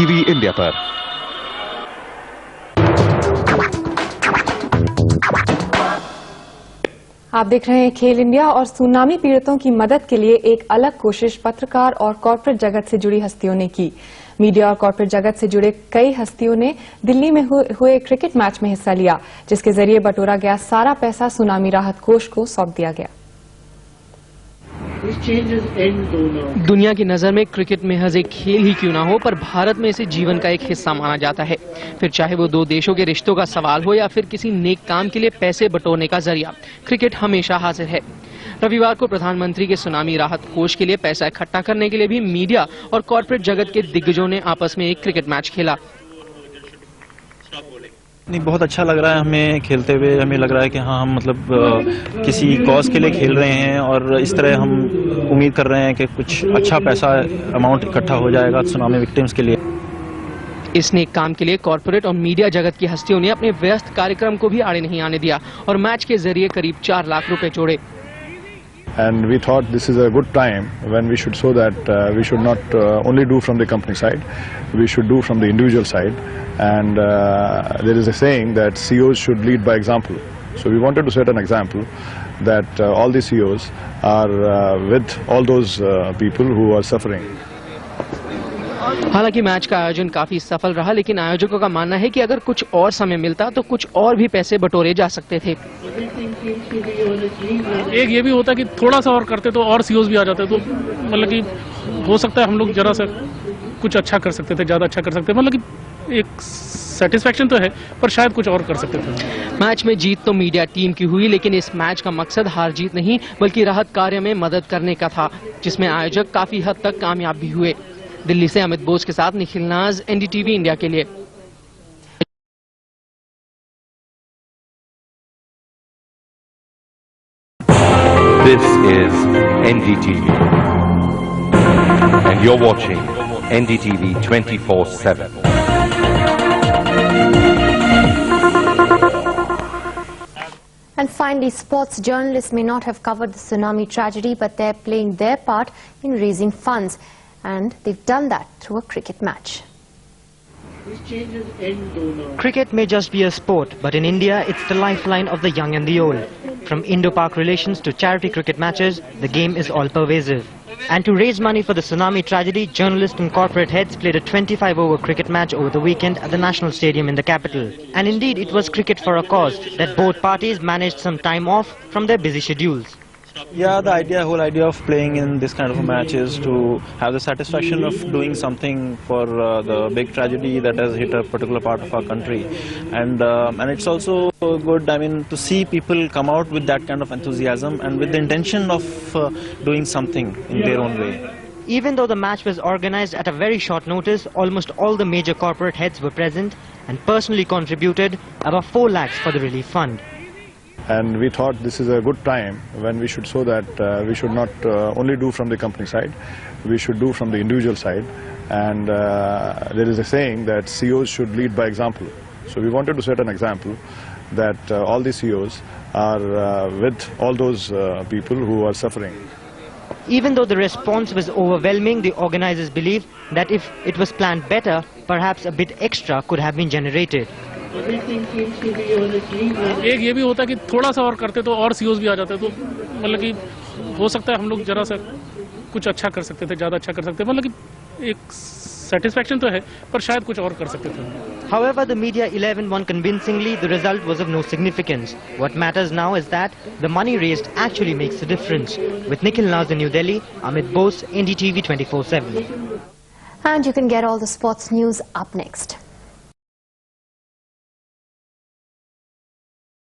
NDTV India पर। आप देख रहे हैं खेल इंडिया और सुनामी पीड़ितों की मदद के लिए एक अलग कोशिश पत्रकार और कॉर्पोरेट जगत से जुड़ी हस्तियों ने की। मीडिया और कॉर्पोरेट जगत से जुड़े कई हस्तियों ने दिल्ली में हुए क्रिकेट मैच में हिस्सा लिया, जिसके जरिए बटोरा गया सारा पैसा सुनामी राहत कोष को सौंप दिया गया। दुनिया की नजर में क्रिकेट महज एक खेल ही क्यों ना हो, पर भारत में इसे जीवन का एक हिस्सा माना जाता है। फिर चाहे वो दो देशों के रिश्तों का सवाल हो या फिर किसी नेक काम के लिए पैसे बटोरने का जरिया, क्रिकेट हमेशा हाजिर है। रविवार को प्रधानमंत्री के सुनामी राहत कोष के लिए पैसा इकट्ठा करने के लिए भी मीडिया और कॉर्पोरेट जगत के दिग्गजों ने आपस में एक क्रिकेट मैच खेला। नहीं, बहुत अच्छा लग रहा है हमें खेलते हुए। हमें लग रहा है कि हाँ, हम मतलब किसी कॉज के लिए खेल रहे हैं और इस तरह हम उम्मीद कर रहे हैं कि कुछ अच्छा पैसा अमाउंट इकट्ठा हो जाएगा सुनामी विक्टिम्स के लिए। इस नेक काम के लिए कॉर्पोरेट और मीडिया जगत की हस्तियों ने अपने व्यस्त कार्यक्रम को भी आड़े नहीं आने दिया और मैच के जरिए करीब 4 लाख रुपए जोड़े। And we thought this is a good time when we should show that we should not only do from the company side, we should do from the individual side. And there is a saying that CEOs should lead by example. So we wanted to set an example that all the CEOs are with all those people who are suffering. हालांकि match का आयोजन काफी सफल रहा, लेकिन आयोजकों का मानना है कि अगर कुछ और समय मिलता तो कुछ और भी पैसे बटोरे जा सकते थे। एक ये भी होता कि थोड़ा सा और करते तो और सीओज भी आ जाते, तो मतलब कि हो सकता है हम लोग जरा सा कुछ अच्छा कर सकते थे, ज्यादा अच्छा कर सकते थे। मतलब कि एक सेटिस्फेक्शन तो है, पर शायद कुछ और कर सकते थे। मैच में जीत तो मीडिया टीम की हुई, लेकिन इस मैच का मकसद हार जीत नहीं बल्कि राहत कार्य में मदद करने का था, जिसमें आयोजक काफी हद तक कामयाब भी हुए। दिल्ली से अमित बोस के साथ निखिल नाज, NDTV इंडिया के लिए। This is NDTV and you're watching NDTV 24/7. And finally, sports journalists may not have covered the tsunami tragedy, but they're playing their part in raising funds. And they've done that through a cricket match. Cricket may just be a sport, but in India, it's the lifeline of the young and the old. From Indo-Pak relations to charity cricket matches, the game is all-pervasive. And to raise money for the tsunami tragedy, journalists and corporate heads played a 25-over cricket match over the weekend at the National Stadium in the capital. And indeed, it was cricket for a cause that both parties managed some time off from their busy schedules. Yeah, the whole idea of playing in this kind of a match is to have the satisfaction of doing something for the big tragedy that has hit a particular part of our country, and it's also good, I mean, to see people come out with that kind of enthusiasm and with the intention of doing something in their own way. Even though the match was organized at a very short notice, almost all the major corporate heads were present and personally contributed about 4 lakhs for the relief fund. And we thought this is a good time when we should show that we should not only do from the company side, we should do from the individual side. And there is a saying that CEOs should lead by example. So we wanted to set an example that all the CEOs are with all those people who are suffering. Even though the response was overwhelming, the organizers believe that if it was planned better, perhaps a bit extra could have been generated. एक ये भी होता कि थोड़ा सा और करते तो और सीओज भी आ जाते, तो मतलब कि हो सकता है हम लोग जरा सा कुछ अच्छा कर सकते थे, ज्यादा अच्छा कर सकते थे। मतलब कि एक सेटिस्फेक्शन तो है, पर शायद कुछ और कर सकते थे। However, the Media 11 won convincingly. The result was of no significance. What matters now is that the money raised actually makes a difference. With Nikhil Naz in New Delhi, Amit Bose, NDTV 24/7. And you can get all the sports news up next.